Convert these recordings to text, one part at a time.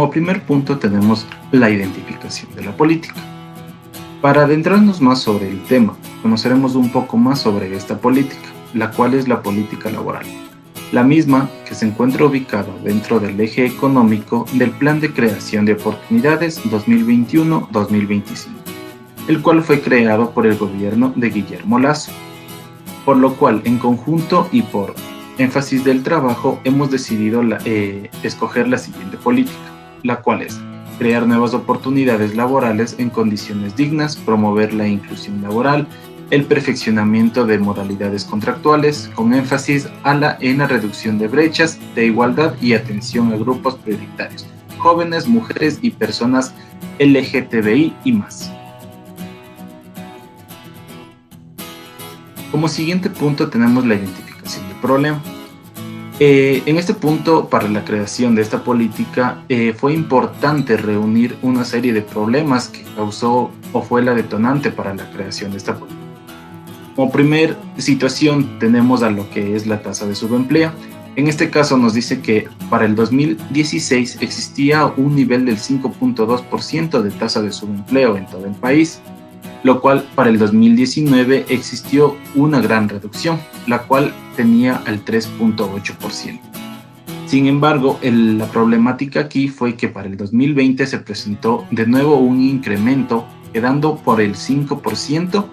Como primer punto tenemos la identificación de la política. Para adentrarnos más sobre el tema, conoceremos un poco más sobre esta política, la cual es la política laboral. La misma que se encuentra ubicada dentro del eje económico del Plan de Creación de Oportunidades 2021-2025, el cual fue creado por el gobierno de Guillermo Lasso, por lo cual en conjunto y por énfasis del trabajo hemos decidido escoger la siguiente política, la cual es crear nuevas oportunidades laborales en condiciones dignas, promover la inclusión laboral, el perfeccionamiento de modalidades contractuales, con énfasis en la reducción de brechas de igualdad y atención a grupos prioritarios, jóvenes, mujeres y personas LGTBI y más. Como siguiente punto tenemos la identificación del problema. En este punto, para la creación de esta política, fue importante reunir una serie de problemas que causó o fue la detonante para la creación de esta política. Como primer situación tenemos a lo que es la tasa de subempleo. En este caso nos dice que para el 2016 existía un nivel del 5.2% de tasa de subempleo en todo el país, lo cual para el 2019 existió una gran reducción, la cual tenía al 3.8%. Sin embargo, la problemática aquí fue que para el 2020 se presentó de nuevo un incremento, quedando por el 5%.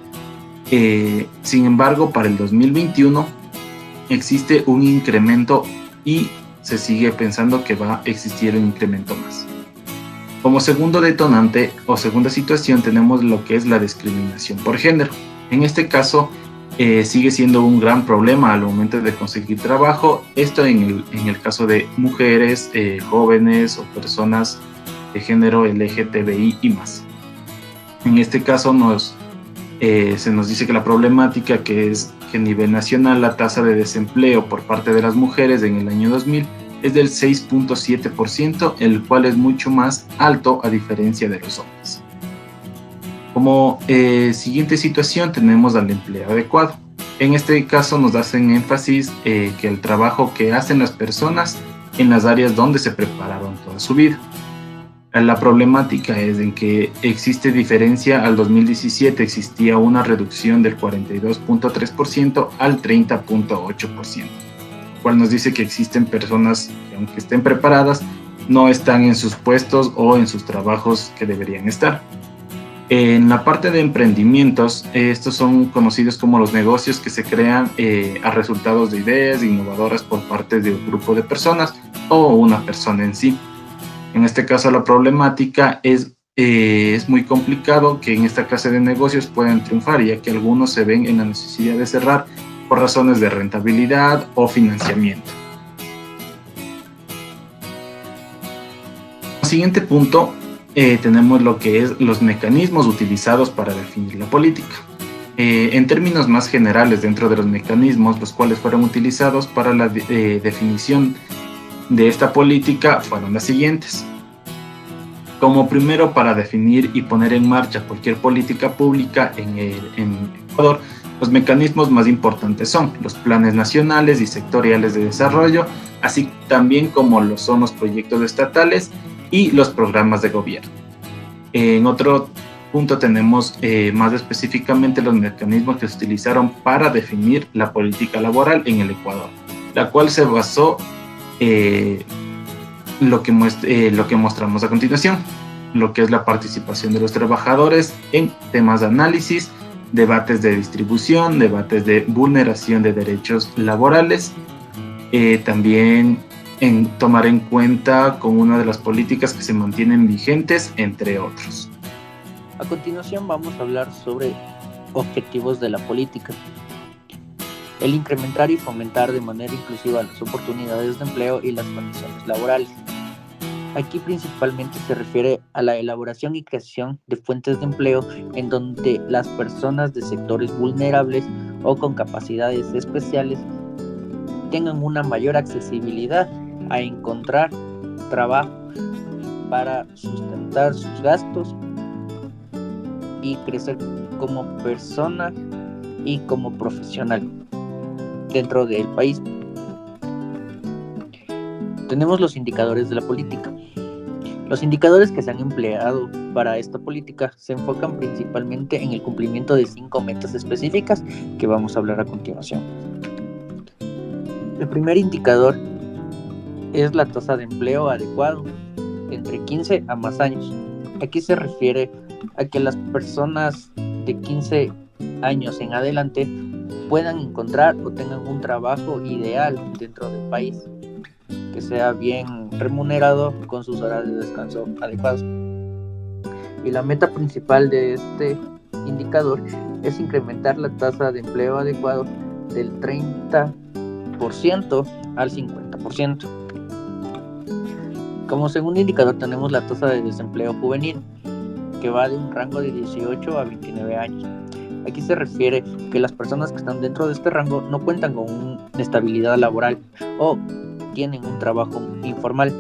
Sin embargo, para el 2021 existe un incremento y se sigue pensando que va a existir un incremento más. Como segundo detonante o segunda situación tenemos lo que es la discriminación por género. En este caso sigue siendo un gran problema al momento de conseguir trabajo, esto en el caso de mujeres, jóvenes o personas de género LGTBI y más. En este caso se nos dice que la problemática que es que a nivel nacional la tasa de desempleo por parte de las mujeres en el año 2000 es del 6.7%, el cual es mucho más alto a diferencia de los hombres. Como siguiente situación tenemos al empleo adecuado. En este caso nos hacen énfasis que el trabajo que hacen las personas en las áreas donde se prepararon toda su vida. La problemática es en que existe diferencia. Al 2017 existía una reducción del 42.3% al 30.8%. Cual nos dice que existen personas que aunque estén preparadas no están en sus puestos o en sus trabajos que deberían estar. En la parte de emprendimientos, estos son conocidos como los negocios que se crean a resultados de ideas innovadoras por parte de un grupo de personas o una persona en sí. En este caso la problemática es muy complicado que en esta clase de negocios puedan triunfar, ya que algunos se ven en la necesidad de cerrar por razones de rentabilidad o financiamiento. Como siguiente punto, tenemos lo que es los mecanismos utilizados para definir la política. En términos más generales, dentro de los mecanismos los cuales fueron utilizados para la definición de esta política fueron las siguientes. Como primero, para definir y poner en marcha cualquier política pública en Ecuador, los mecanismos más importantes son los planes nacionales y sectoriales de desarrollo, así también como lo son los proyectos estatales y los programas de gobierno. En otro punto tenemos más específicamente los mecanismos que se utilizaron para definir la política laboral en el Ecuador, la cual se basó lo que mostramos a continuación, lo que es la participación de los trabajadores en temas de análisis, debates de distribución, debates de vulneración de derechos laborales, también en tomar en cuenta con una de las políticas que se mantienen vigentes, entre otros. A continuación vamos a hablar sobre objetivos de la política. El incrementar y fomentar de manera inclusiva las oportunidades de empleo y las condiciones laborales. Aquí principalmente se refiere a la elaboración y creación de fuentes de empleo en donde las personas de sectores vulnerables o con capacidades especiales tengan una mayor accesibilidad a encontrar trabajo para sustentar sus gastos y crecer como persona y como profesional dentro del país. Tenemos los indicadores de la política. Los indicadores que se han empleado para esta política se enfocan principalmente en el cumplimiento de 5 metas específicas que vamos a hablar a continuación. El primer indicador es la tasa de empleo adecuado entre 15 a más años. Aquí se refiere a que las personas de 15 años en adelante puedan encontrar o tengan un trabajo ideal dentro del país, que sea bien remunerado con sus horas de descanso adecuados. Y la meta principal de este indicador es incrementar la tasa de empleo adecuado del 30% al 50%. Como segundo indicador tenemos la tasa de desempleo juvenil, que va de un rango de 18 a 29 años. Aquí se refiere que las personas que están dentro de este rango no cuentan con una estabilidad laboral o tienen un trabajo informal.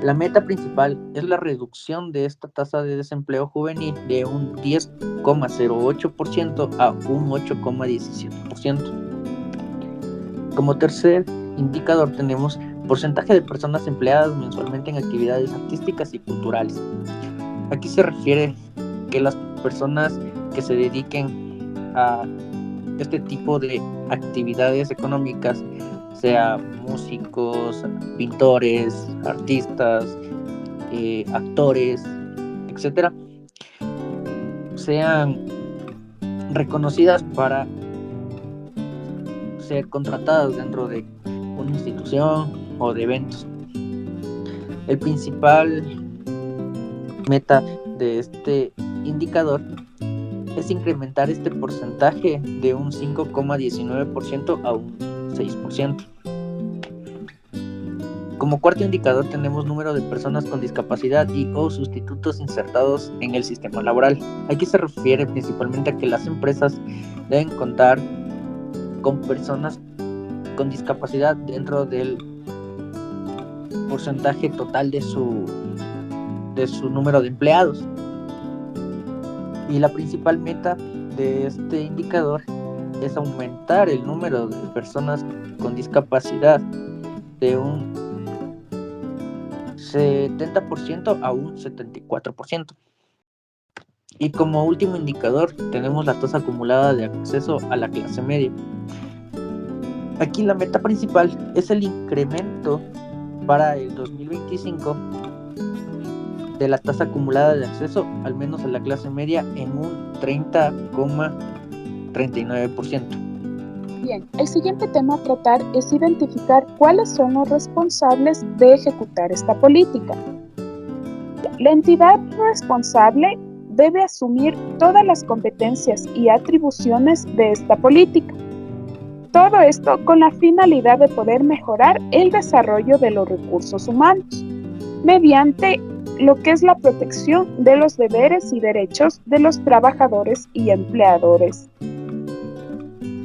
La meta principal es la reducción de esta tasa de desempleo juvenil de un 10,08% a un 8,17%. Como tercer indicador tenemos porcentaje de personas empleadas mensualmente en actividades artísticas y culturales. Aquí se refiere que las personas que se dediquen a este tipo de actividades económicas, sea músicos, pintores, artistas, actores, etcétera, sean reconocidas para ser contratadas dentro de una institución o de eventos. El principal meta de este indicador es incrementar este porcentaje de un 5,19% a un 6%. Como cuarto indicador tenemos número de personas con discapacidad y o sustitutos insertados en el sistema laboral. Aquí se refiere principalmente a que las empresas deben contar con personas con discapacidad dentro del porcentaje total de su número de empleados. Y la principal meta de este indicador es aumentar el número de personas con discapacidad de un 70% a un 74%. Y como último indicador tenemos la tasa acumulada de acceso a la clase media. Aquí la meta principal es el incremento para el 2025 de la tasa acumulada de acceso al menos a la clase media en un 30,39%. Bien, el siguiente tema a tratar es identificar cuáles son los responsables de ejecutar esta política. La entidad responsable debe asumir todas las competencias y atribuciones de esta política. Todo esto con la finalidad de poder mejorar el desarrollo de los recursos humanos, mediante lo que es la protección de los deberes y derechos de los trabajadores y empleadores.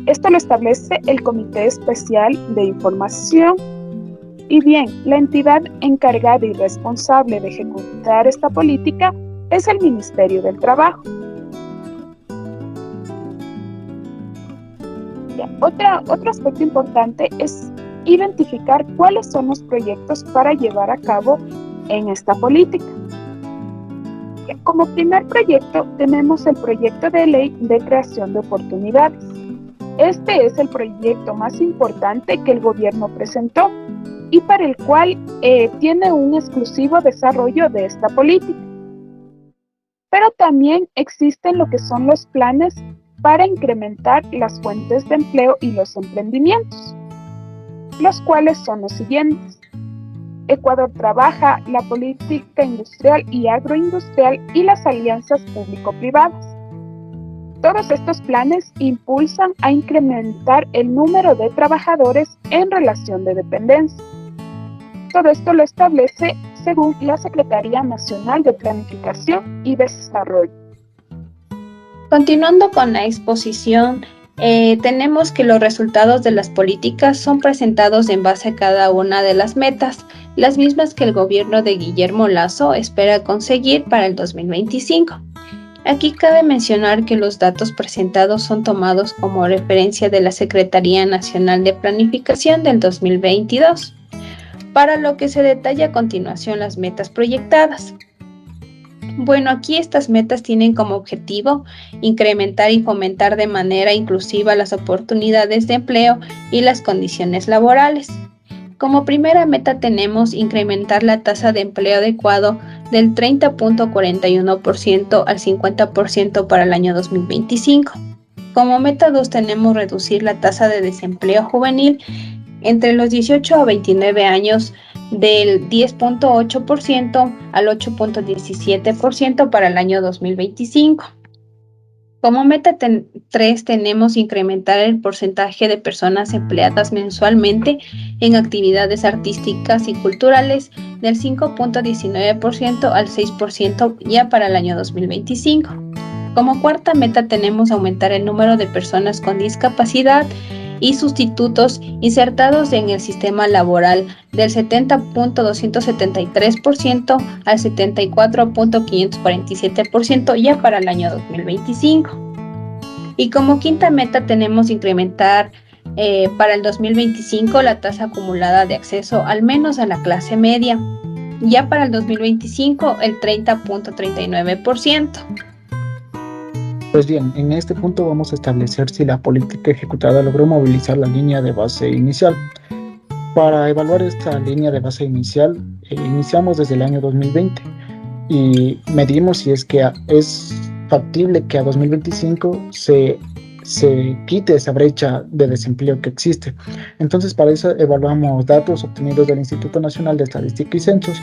Esto lo establece el Comité Especial de Información. Y bien, la entidad encargada y responsable de ejecutar esta política es el Ministerio del Trabajo. Otro aspecto importante es identificar cuáles son los proyectos para llevar a cabo en esta política. Como primer proyecto tenemos el proyecto de ley de creación de oportunidades. Este es el proyecto más importante que el gobierno presentó y para el cual tiene un exclusivo desarrollo de esta política. Pero también existen lo que son los planes para incrementar las fuentes de empleo y los emprendimientos, los cuales son los siguientes. Ecuador trabaja la política industrial y agroindustrial y las alianzas público-privadas. Todos estos planes impulsan a incrementar el número de trabajadores en relación de dependencia. Todo esto lo establece según la Secretaría Nacional de Planificación y Desarrollo. Continuando con la exposición, tenemos que los resultados de las políticas son presentados en base a cada una de las metas, las mismas que el gobierno de Guillermo Lasso espera conseguir para el 2025. Aquí cabe mencionar que los datos presentados son tomados como referencia de la Secretaría Nacional de Planificación del 2022. para lo que se detalla a continuación las metas proyectadas. Bueno, aquí estas metas tienen como objetivo incrementar y fomentar de manera inclusiva las oportunidades de empleo y las condiciones laborales. Como primera meta tenemos incrementar la tasa de empleo adecuado del 30.41% al 50% para el año 2025. Como meta 2 tenemos reducir la tasa de desempleo juvenil entre los 18 a 29 años del 10.8% al 8.17% para el año 2025. Como meta 3 tenemos incrementar el porcentaje de personas empleadas mensualmente en actividades artísticas y culturales del 5.19% al 6% ya para el año 2025. Como cuarta meta tenemos aumentar el número de personas con discapacidad y sustitutos insertados en el sistema laboral del 70.273% al 74.547% ya para el año 2025. Y como quinta meta tenemos incrementar para el 2025 la tasa acumulada de acceso al menos a la clase media, ya para el 2025 el 30.39%. Pues bien, en este punto vamos a establecer si la política ejecutada logró movilizar la línea de base inicial. Para evaluar esta línea de base inicial, iniciamos desde el año 2020 y medimos si es que es factible que a 2025 se quite esa brecha de desempleo que existe. Entonces, para eso evaluamos datos obtenidos del Instituto Nacional de Estadística y Censos,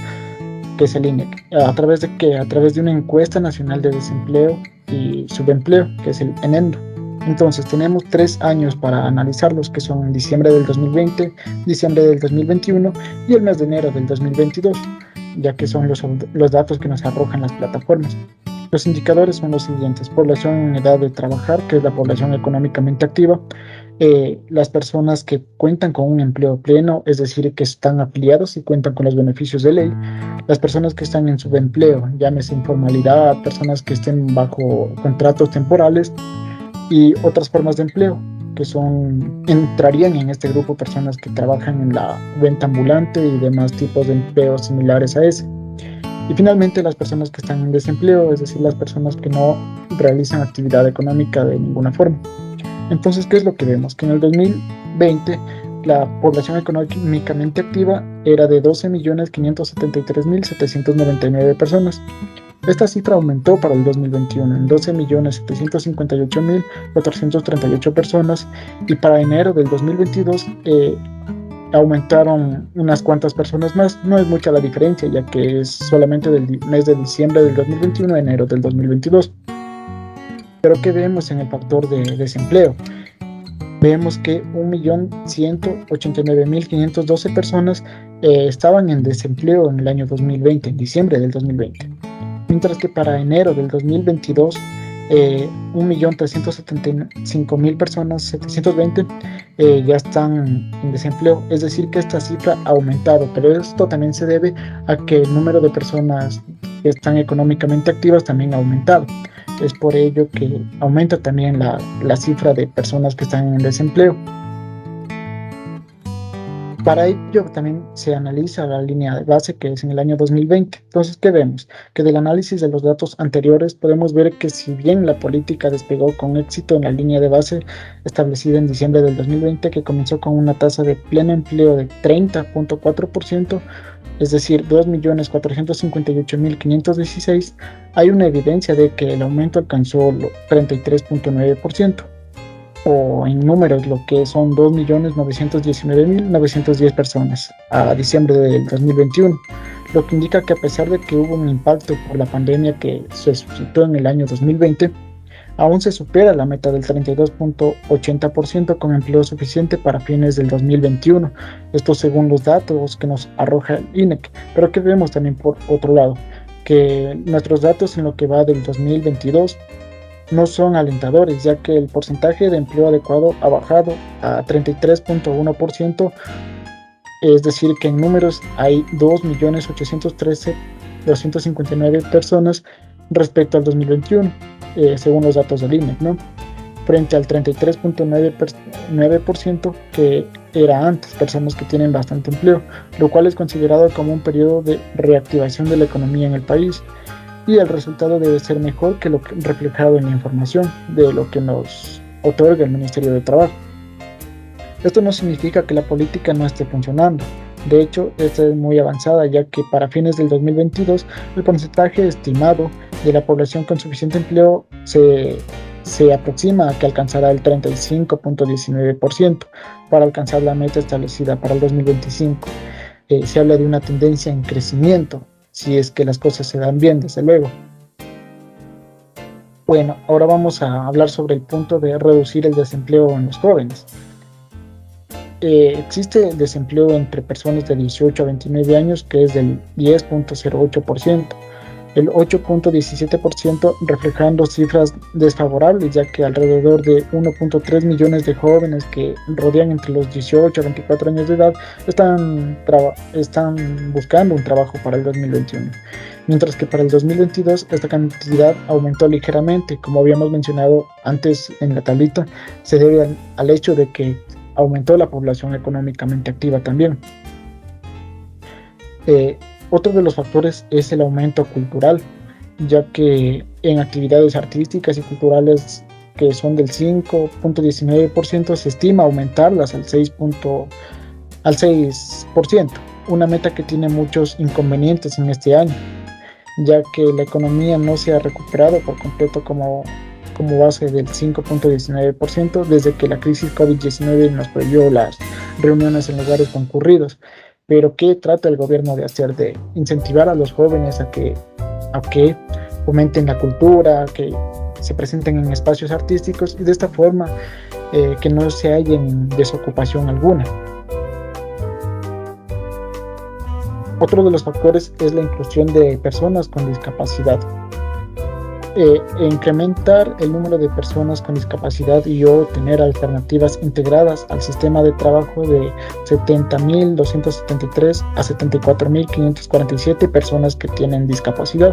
que es el INEC, a través de una encuesta nacional de desempleo y subempleo, que es el ENENDO. Entonces tenemos 3 años para analizarlos, que son diciembre del 2020, diciembre del 2021 y el mes de enero del 2022, ya que son los datos que nos arrojan las plataformas. Los indicadores son los siguientes: población en edad de trabajar, que es la población económicamente activa, las personas que cuentan con un empleo pleno, es decir, que están afiliados y cuentan con los beneficios de ley, las personas que están en subempleo, llámese informalidad, personas que estén bajo contratos temporales y otras formas de empleo, que entrarían en este grupo personas que trabajan en la venta ambulante y demás tipos de empleos similares a ese. Y finalmente las personas que están en desempleo, es decir, las personas que no realizan actividad económica de ninguna forma. Entonces, ¿qué es lo que vemos? Que en el 2020 la población económicamente activa era de 12.573.799 personas. Esta cifra aumentó para el 2021 en 12.758.438 personas y para enero del 2022 aumentaron unas cuantas personas más. No es mucha la diferencia, ya que es solamente del mes de diciembre del 2021 a enero del 2022. Pero ¿qué vemos en el factor de desempleo? Vemos que 1.189.512 personas estaban en desempleo en el año 2020, en diciembre del 2020. Mientras que para enero del 2022, 1.375.000 personas, 720, ya están en desempleo. Es decir, que esta cifra ha aumentado, pero esto también se debe a que el número de personas que están económicamente activas también ha aumentado. Es por ello que aumenta también la cifra de personas que están en desempleo. Para ello también se analiza la línea de base, que es en el año 2020. Entonces, ¿qué vemos? Que del análisis de los datos anteriores podemos ver que si bien la política despegó con éxito en la línea de base establecida en diciembre del 2020, que comenzó con una tasa de pleno empleo de 30.4%, es decir, 2.458.516, hay una evidencia de que el aumento alcanzó el 33.9%, o en números lo que son 2.919.910 personas a diciembre del 2021, lo que indica que a pesar de que hubo un impacto por la pandemia que se suscitó en el año 2020, aún se supera la meta del 32.80% con empleo suficiente para fines del 2021. Esto según los datos que nos arroja el INEC. Pero que vemos también por otro lado, que nuestros datos en lo que va del 2022 no son alentadores, ya que el porcentaje de empleo adecuado ha bajado a 33.1%, es decir, que en números hay 2.813.259 personas respecto al 2021. Según los datos del INEC, ¿no? frente al 33.9% que era antes, personas que tienen bastante empleo, lo cual es considerado como un periodo de reactivación de la economía en el país, y el resultado debe ser mejor que lo reflejado en la información de lo que nos otorga el Ministerio de Trabajo. Esto no significa que la política no esté funcionando. De hecho, esta es muy avanzada, ya que para fines del 2022 el porcentaje estimado de la población con suficiente empleo se aproxima a que alcanzará el 35.19% para alcanzar la meta establecida para el 2025. Se habla de una tendencia en crecimiento, si es que las cosas se dan bien, desde luego. Bueno, ahora vamos a hablar sobre el punto de reducir el desempleo en los jóvenes. Existe el desempleo entre personas de 18 a 29 años que es del 10.08%, el 8.17% reflejando cifras desfavorables, ya que alrededor de 1.3 millones de jóvenes que rodean entre los 18 a 24 años de edad están buscando un trabajo para el 2021. Mientras que para el 2022 esta cantidad aumentó ligeramente, como habíamos mencionado antes en la tablita, se debe al hecho de que aumentó la población económicamente activa también. Otro de los factores es el aumento cultural, ya que en actividades artísticas y culturales que son del 5.19% se estima aumentarlas al 6%, una meta que tiene muchos inconvenientes en este año, ya que la economía no se ha recuperado por completo como base del 5.19% desde que la crisis COVID-19 nos prohibió las reuniones en lugares concurridos. Pero ¿qué trata el gobierno de hacer? De incentivar a los jóvenes a que fomenten la cultura, que se presenten en espacios artísticos y de esta forma que no se hallen desocupación alguna. Otro de los factores es la inclusión de personas con discapacidad. Incrementar el número de personas con discapacidad y o tener alternativas integradas al sistema de trabajo de 70.273 a 74.547 personas que tienen discapacidad.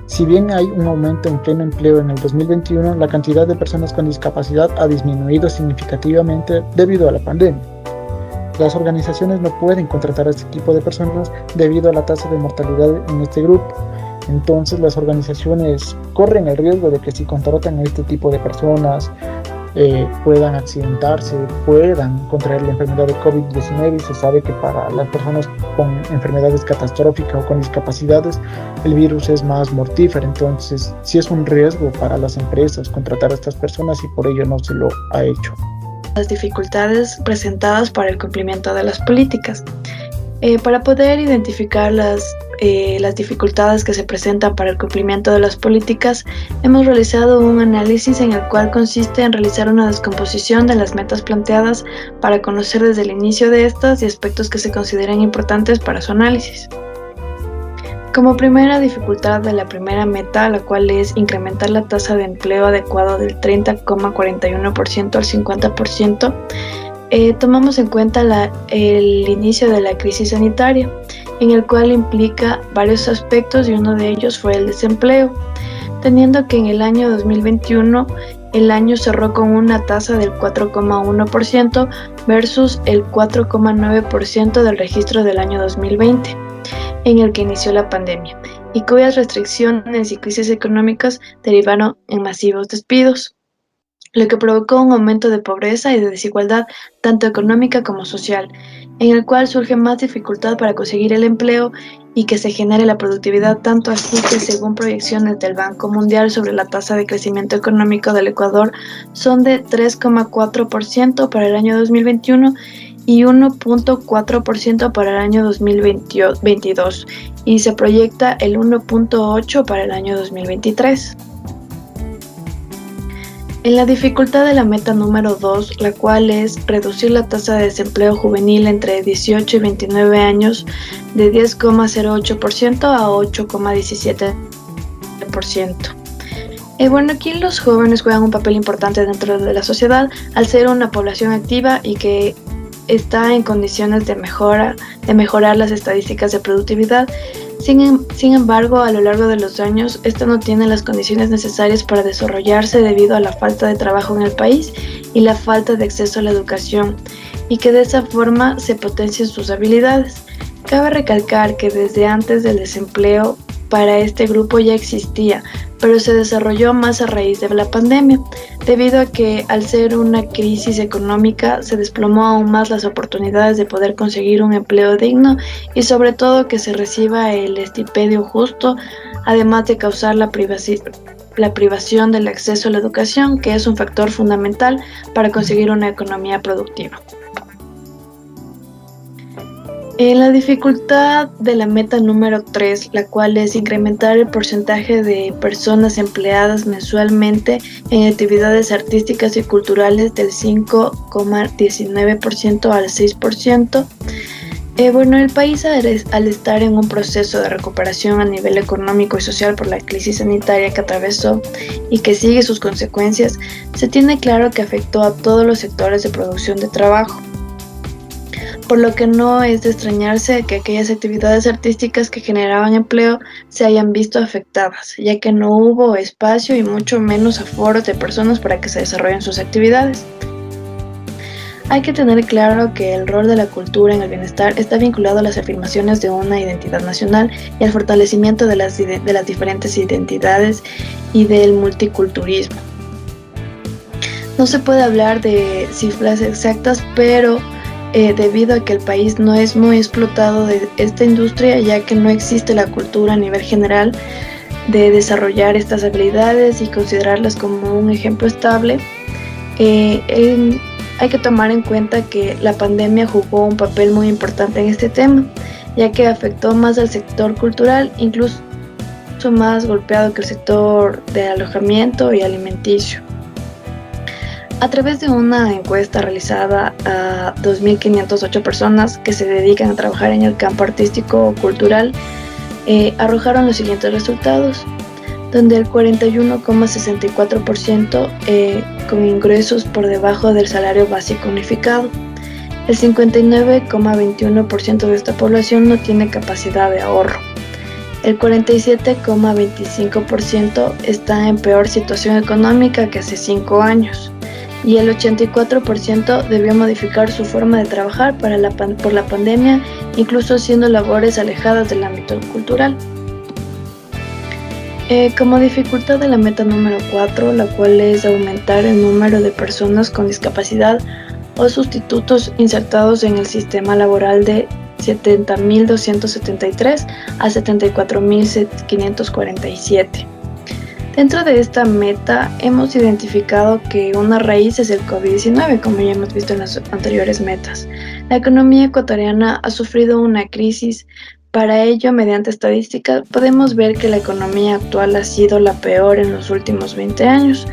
Si bien hay un aumento en pleno empleo en el 2021, la cantidad de personas con discapacidad ha disminuido significativamente debido a la pandemia. Las organizaciones no pueden contratar a este tipo de personas debido a la tasa de mortalidad en este grupo. Entonces las organizaciones corren el riesgo de que si contratan a este tipo de personas puedan accidentarse, puedan contraer la enfermedad de COVID-19, y se sabe que para las personas con enfermedades catastróficas o con discapacidades el virus es más mortífero. Entonces sí es un riesgo para las empresas contratar a estas personas y por ello no se lo ha hecho. Las dificultades presentadas para el cumplimiento de las políticas. Para poder identificar las dificultades que se presentan para el cumplimiento de las políticas, hemos realizado un análisis en el cual consiste en realizar una descomposición de las metas planteadas para conocer desde el inicio de estas y aspectos que se consideran importantes para su análisis. Como primera dificultad de la primera meta, la cual es incrementar la tasa de empleo adecuado del 30,41% al 50%, tomamos en cuenta el inicio de la crisis sanitaria, en el cual implica varios aspectos y uno de ellos fue el desempleo, teniendo que en el año 2021 el año cerró con una tasa del 4,1% versus el 4,9% del registro del año 2020, en el que inició la pandemia, y cuyas restricciones y crisis económicas derivaron en masivos despidos, lo que provocó un aumento de pobreza y de desigualdad tanto económica como social, en el cual surge más dificultad para conseguir el empleo y que se genere la productividad, tanto así que según proyecciones del Banco Mundial sobre la tasa de crecimiento económico del Ecuador son de 3,4% para el año 2021 y 1,4% para el año 2022 y se proyecta el 1,8% para el año 2023. En la dificultad de la meta número 2, la cual es reducir la tasa de desempleo juvenil entre 18 y 29 años de 10,08% a 8,17%. Bueno, aquí los jóvenes juegan un papel importante dentro de la sociedad al ser una población activa y que está en condiciones de mejorar las estadísticas de productividad, Sin embargo, a lo largo de los años, esta no tiene las condiciones necesarias para desarrollarse debido a la falta de trabajo en el país y la falta de acceso a la educación, y que de esa forma se potencien sus habilidades. Cabe recalcar que desde antes del desempleo para este grupo ya existía, pero se desarrolló más a raíz de la pandemia, debido a que al ser una crisis económica se desplomó aún más las oportunidades de poder conseguir un empleo digno y sobre todo que se reciba el estipendio justo, además de causar la privación del acceso a la educación, que es un factor fundamental para conseguir una economía productiva. La dificultad de la meta número 3, la cual es incrementar el porcentaje de personas empleadas mensualmente en actividades artísticas y culturales del 5,19% al 6%. El país al estar en un proceso de recuperación a nivel económico y social por la crisis sanitaria que atravesó y que sigue sus consecuencias, se tiene claro que afectó a todos los sectores de producción de trabajo, por lo que no es de extrañarse que aquellas actividades artísticas que generaban empleo se hayan visto afectadas, ya que no hubo espacio y mucho menos aforo de personas para que se desarrollen sus actividades. Hay que tener claro que el rol de la cultura en el bienestar está vinculado a las afirmaciones de una identidad nacional y al fortalecimiento de las diferentes identidades y del multiculturalismo. No se puede hablar de cifras exactas, pero debido a que el país no es muy explotado de esta industria, ya que no existe la cultura a nivel general de desarrollar estas habilidades y considerarlas como un ejemplo estable. Hay que tomar en cuenta que la pandemia jugó un papel muy importante en este tema, ya que afectó más al sector cultural, incluso más golpeado que el sector de alojamiento y alimenticio. A través de una encuesta realizada a 2.508 personas que se dedican a trabajar en el campo artístico o cultural, arrojaron los siguientes resultados, donde el 41,64% con ingresos por debajo del salario básico unificado. El 59,21% de esta población no tiene capacidad de ahorro. El 47,25% está en peor situación económica que hace 5 años. Y el 84% debió modificar su forma de trabajar por la pandemia, incluso haciendo labores alejadas del ámbito cultural. Como dificultad de la meta número 4, la cual es aumentar el número de personas con discapacidad o sustitutos insertados en el sistema laboral de 70.273 a 74.547. Dentro de esta meta hemos identificado que una raíz es el COVID-19, como ya hemos visto en las anteriores metas. La economía ecuatoriana ha sufrido una crisis. Para ello, mediante estadísticas, podemos ver que la economía actual ha sido la peor en los últimos 20 años.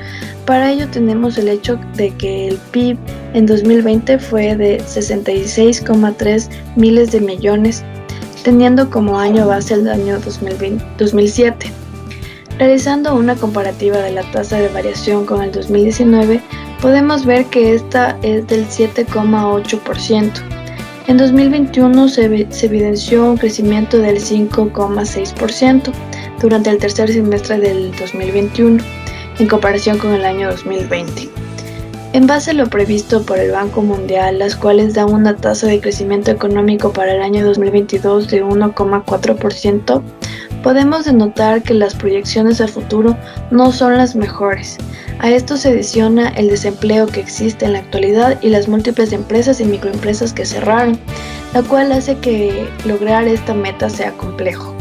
Para ello tenemos el hecho de que el PIB en 2020 fue de 66,3 miles de millones, teniendo como año base el año 2007. Realizando una comparativa de la tasa de variación con el 2019, podemos ver que esta es del 7,8%. En 2021 se evidenció un crecimiento del 5,6% durante el tercer semestre del 2021, en comparación con el año 2020. En base a lo previsto por el Banco Mundial, las cuales dan una tasa de crecimiento económico para el año 2022 de 1,4%, podemos denotar que las proyecciones a futuro no son las mejores. A esto se adiciona el desempleo que existe en la actualidad y las múltiples empresas y microempresas que cerraron, lo cual hace que lograr esta meta sea complejo.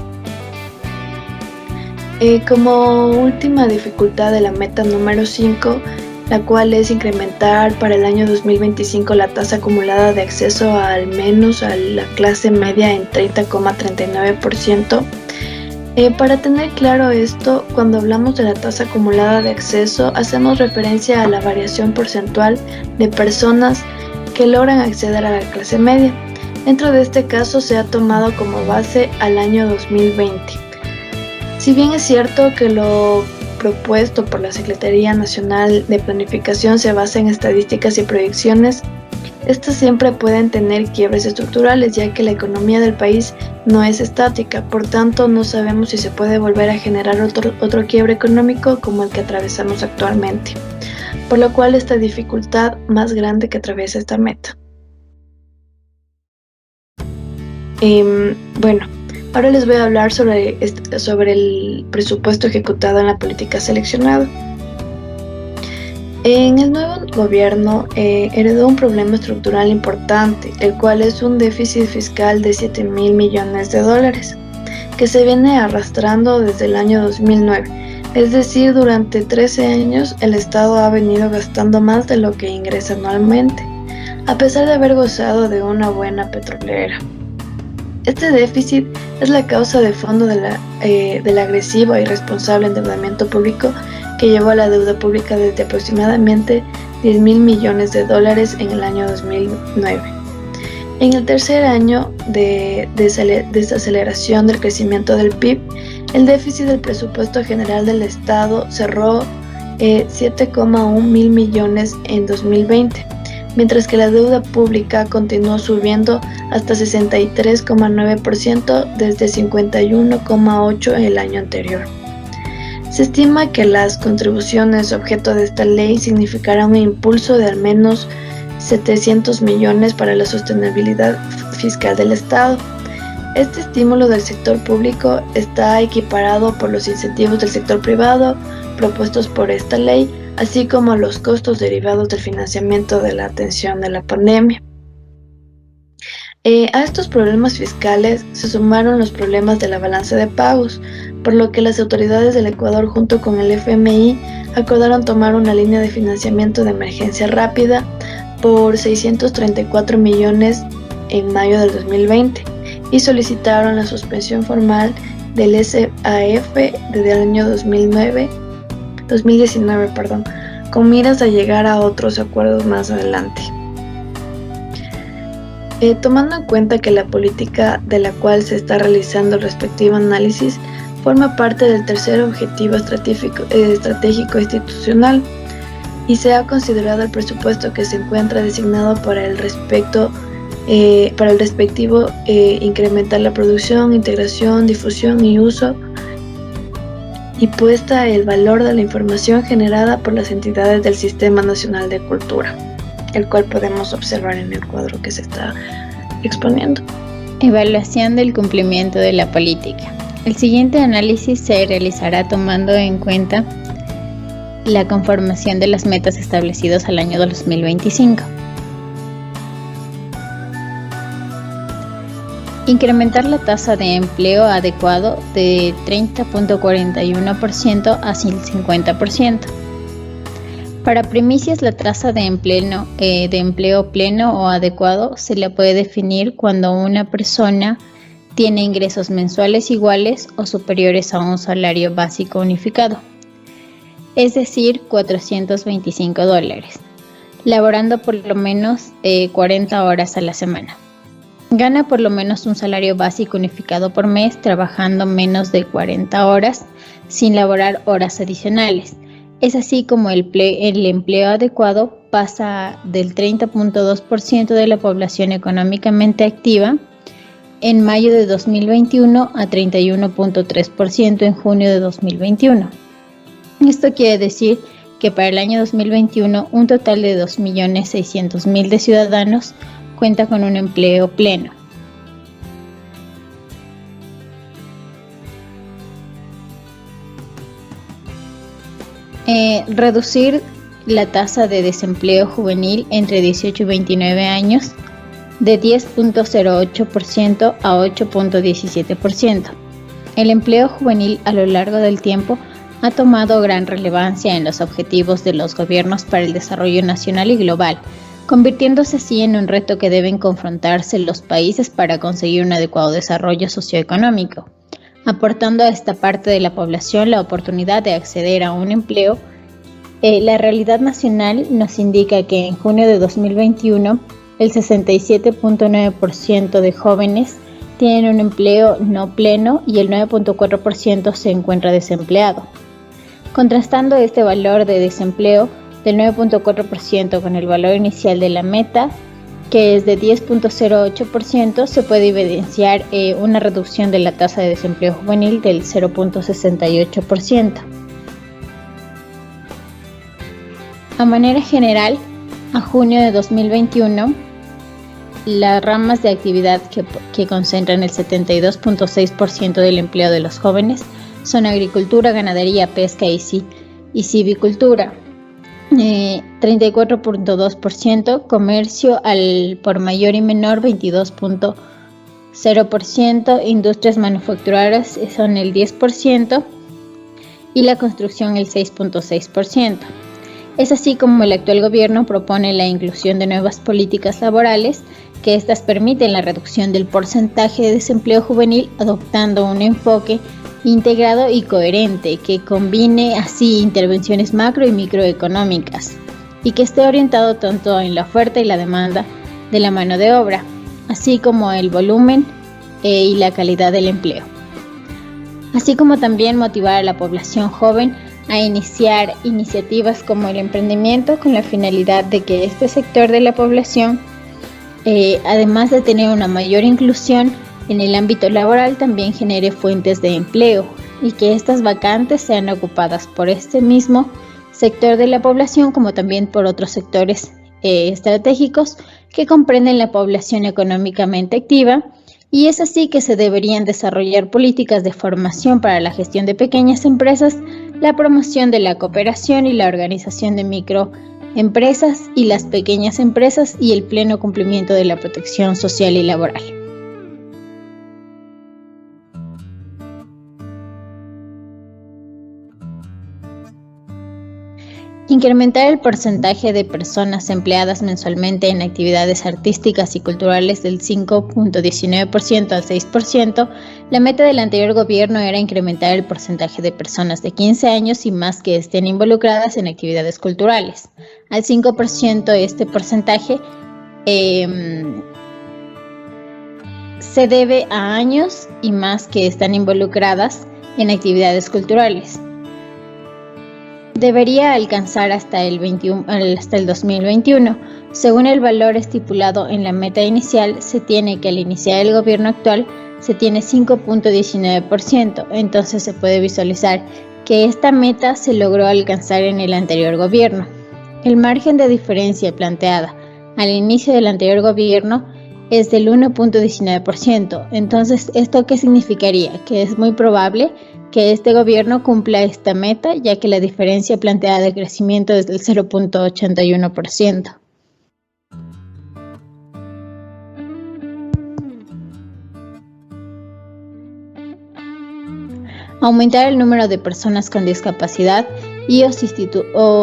Como última dificultad de la meta número 5, la cual es incrementar para el año 2025 la tasa acumulada de acceso al menos a la clase media en 30,39%. Para tener claro esto, cuando hablamos de la tasa acumulada de acceso, hacemos referencia a la variación porcentual de personas que logran acceder a la clase media. Dentro de este caso se ha tomado como base al año 2020. Si bien es cierto que lo propuesto por la Secretaría Nacional de Planificación se basa en estadísticas y proyecciones, Estas siempre pueden tener quiebres estructurales, ya que la economía del país no es estática, por tanto no sabemos si se puede volver a generar otro quiebre económico como el que atravesamos actualmente, por lo cual esta dificultad más grande que atraviesa esta meta. Bueno, ahora les voy a hablar sobre el presupuesto ejecutado en la política seleccionada. En el nuevo gobierno heredó un problema estructural importante, el cual es un déficit fiscal de 7.000 millones de dólares, que se viene arrastrando desde el año 2009. Es decir, durante 13 años el Estado ha venido gastando más de lo que ingresa anualmente, a pesar de haber gozado de una buena petrolera. Este déficit es la causa de fondo del agresivo e irresponsable endeudamiento público que llevó a la deuda pública desde aproximadamente 10.000 millones de dólares en el año 2009. En el tercer año de desaceleración del crecimiento del PIB, el déficit del presupuesto general del Estado cerró 7,1 mil millones en 2020, mientras que la deuda pública continuó subiendo hasta 63,9% desde 51,8% el año anterior. Se estima que las contribuciones objeto de esta ley significarán un impulso de al menos 700 millones para la sostenibilidad fiscal del Estado. Este estímulo del sector público está equiparado por los incentivos del sector privado propuestos por esta ley, así como los costos derivados del financiamiento de la atención de la pandemia. A estos problemas fiscales se sumaron los problemas de la balanza de pagos, por lo que las autoridades del Ecuador junto con el FMI acordaron tomar una línea de financiamiento de emergencia rápida por 634 millones en mayo del 2020 y solicitaron la suspensión formal del SAF desde el año 2019, con miras a llegar a otros acuerdos más adelante. Tomando en cuenta que la política de la cual se está realizando el respectivo análisis forma parte del tercer objetivo estratégico institucional y se ha considerado el presupuesto que se encuentra designado para el respectivo incrementar la producción, integración, difusión y uso y puesta el valor de la información generada por las entidades del Sistema Nacional de Cultura, el cual podemos observar en el cuadro que se está exponiendo. Evaluación del cumplimiento de la política. El siguiente análisis se realizará tomando en cuenta la conformación de las metas establecidas al año 2025. Incrementar la tasa de empleo adecuado de 30.41% a 50%. Para primicias, la tasa de empleo pleno o adecuado se la puede definir cuando una persona tiene ingresos mensuales iguales o superiores a un salario básico unificado, es decir, $425, laborando por lo menos 40 horas a la semana. Gana por lo menos un salario básico unificado por mes, trabajando menos de 40 horas sin laborar horas adicionales. Es así como el empleo adecuado pasa del 30.2% de la población económicamente activa en mayo de 2021 a 31.3% en junio de 2021. Esto quiere decir que para el año 2021 un total de 2.600.000 de ciudadanos cuenta con un empleo pleno. Reducir la tasa de desempleo juvenil entre 18 y 29 años de 10.08% a 8.17%. El empleo juvenil a lo largo del tiempo ha tomado gran relevancia en los objetivos de los gobiernos para el desarrollo nacional y global, convirtiéndose así en un reto que deben confrontarse los países para conseguir un adecuado desarrollo socioeconómico, aportando a esta parte de la población la oportunidad de acceder a un empleo. La realidad nacional nos indica que en junio de 2021 el 67.9% de jóvenes tienen un empleo no pleno y el 9.4% se encuentra desempleado. Contrastando este valor de desempleo del 9.4% con el valor inicial de la meta, que es de 10.08%, se puede evidenciar una reducción de la tasa de desempleo juvenil del 0.68%. A manera general, a junio de 2021, las ramas de actividad que concentran el 72.6% del empleo de los jóvenes son agricultura, ganadería, pesca y silvicultura. 34.2%, comercio al por mayor y menor 22.0%, industrias manufactureras son el 10% y la construcción el 6.6%. Es así como el actual gobierno propone la inclusión de nuevas políticas laborales, que estas permiten la reducción del porcentaje de desempleo juvenil, adoptando un enfoque integrado y coherente que combine así intervenciones macro y microeconómicas y que esté orientado tanto en la oferta y la demanda de la mano de obra, así como el volumen y la calidad del empleo, así como también motivar a la población joven a iniciar iniciativas como el emprendimiento con la finalidad de que este sector de la población, además de tener una mayor inclusión en el ámbito laboral, también genere fuentes de empleo y que estas vacantes sean ocupadas por este mismo sector de la población, como también por otros sectores estratégicos que comprenden la población económicamente activa. Y es así que se deberían desarrollar políticas de formación para la gestión de pequeñas empresas, la promoción de la cooperación y la organización de microempresas y las pequeñas empresas y el pleno cumplimiento de la protección social y laboral. Incrementar el porcentaje de personas empleadas mensualmente en actividades artísticas y culturales del 5.19% al 6%. La meta del anterior gobierno era incrementar el porcentaje de personas de 15 años y más que estén involucradas en actividades culturales. Al 5% este porcentaje se debe a años y más que están involucradas en actividades culturales. Debería alcanzar hasta el 2021. Según el valor estipulado en la meta inicial, se tiene que al iniciar el gobierno actual se tiene 5.19%, entonces se puede visualizar que esta meta se logró alcanzar en el anterior gobierno. El margen de diferencia planteada al inicio del anterior gobierno es del 1.19%, entonces ¿esto qué significaría? Que es muy probable que este gobierno cumpla esta meta, ya que la diferencia planteada de crecimiento es del 0.81%. Aumentar el número de personas con discapacidad y o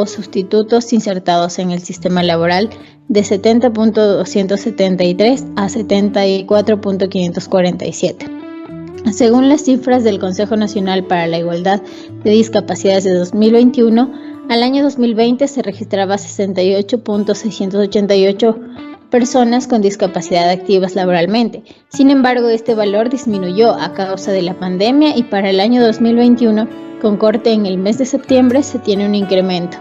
sustitutos insertados en el sistema laboral de 70.273 a 74.547. Según las cifras del Consejo Nacional para la Igualdad de Discapacidades de 2021, al año 2020 se registraba 68.688 personas con discapacidad activas laboralmente. Sin embargo, este valor disminuyó a causa de la pandemia y para el año 2021, con corte en el mes de septiembre, se tiene un incremento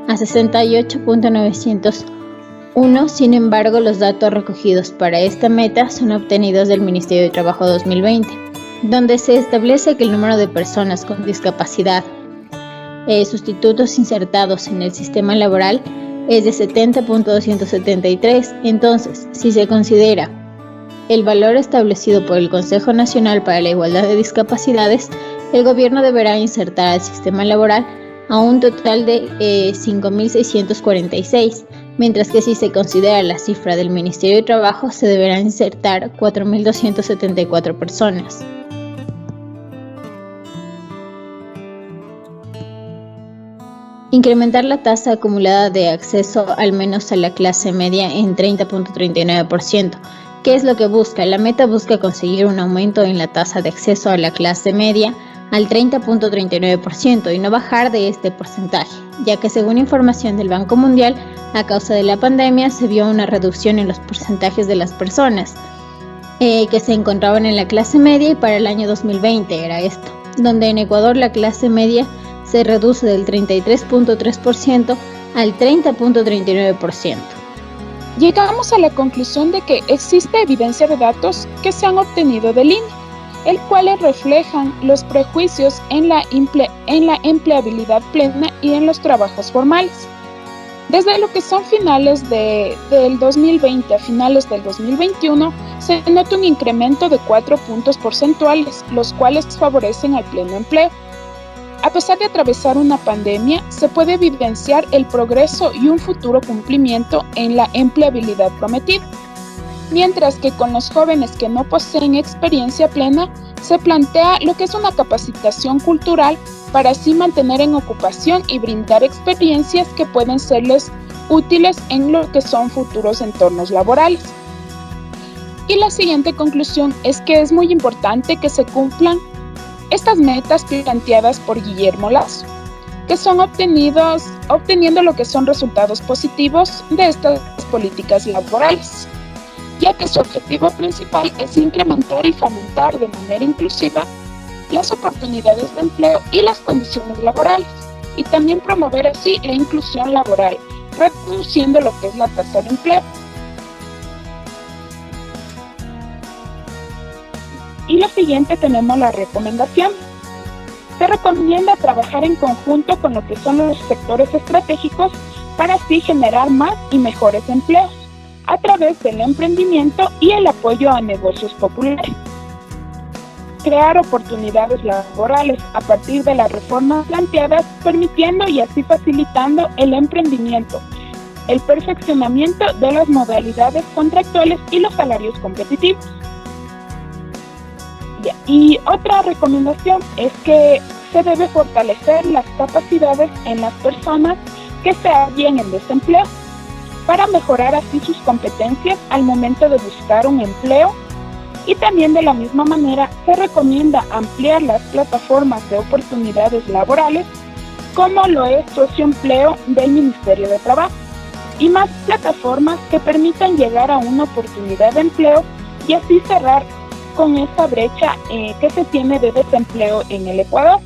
a 68.901. Sin embargo, los datos recogidos para esta meta son obtenidos del Ministerio de Trabajo 2020, donde se establece que el número de personas con discapacidad, sustitutos insertados en el sistema laboral, es de 70.273. Entonces, si se considera el valor establecido por el Consejo Nacional para la Igualdad de Discapacidades, el gobierno deberá insertar al sistema laboral a un total de 5.646, mientras que si se considera la cifra del Ministerio de Trabajo, se deberán insertar 4.274 personas. Incrementar la tasa acumulada de acceso al menos a la clase media en 30.39%. ¿Qué es lo que busca? La meta busca conseguir un aumento en la tasa de acceso a la clase media al 30.39% y no bajar de este porcentaje, ya que según información del Banco Mundial, a causa de la pandemia se vio una reducción en los porcentajes de las personas que se encontraban en la clase media y para el año 2020 era esto, donde en Ecuador la clase media se reduce del 33.3% al 30.39%. llegamos a la conclusión de que existe evidencia de datos que se han obtenido del INE, el cuales reflejan los prejuicios en la empleabilidad plena y en los trabajos formales. Desde lo que son finales del 2020 a finales del 2021, se nota un incremento de 4 puntos porcentuales, los cuales favorecen al pleno empleo. A pesar de atravesar una pandemia, se puede evidenciar el progreso y un futuro cumplimiento en la empleabilidad prometida. Mientras que con los jóvenes que no poseen experiencia plena, se plantea lo que es una capacitación cultural para así mantener en ocupación y brindar experiencias que pueden serles útiles en lo que son futuros entornos laborales. Y la siguiente conclusión es que es muy importante que se cumplan estas metas planteadas por Guillermo Lasso, que son obteniendo lo que son resultados positivos de estas políticas laborales, ya que su objetivo principal es incrementar y fomentar de manera inclusiva las oportunidades de empleo y las condiciones laborales, y también promover así la inclusión laboral, reduciendo lo que es la tasa de empleo. Y lo siguiente tenemos la recomendación. Se recomienda trabajar en conjunto con lo que son los sectores estratégicos para así generar más y mejores empleos a través del emprendimiento y el apoyo a negocios populares. Crear oportunidades laborales a partir de las reformas planteadas, permitiendo y así facilitando el emprendimiento, el perfeccionamiento de las modalidades contractuales y los salarios competitivos. Y otra recomendación es que se debe fortalecer las capacidades en las personas que se hallen en desempleo para mejorar así sus competencias al momento de buscar un empleo, y también de la misma manera se recomienda ampliar las plataformas de oportunidades laborales como lo es Socioempleo del Ministerio de Trabajo y más plataformas que permitan llegar a una oportunidad de empleo y así cerrar con esta brecha que se tiene de desempleo en el Ecuador.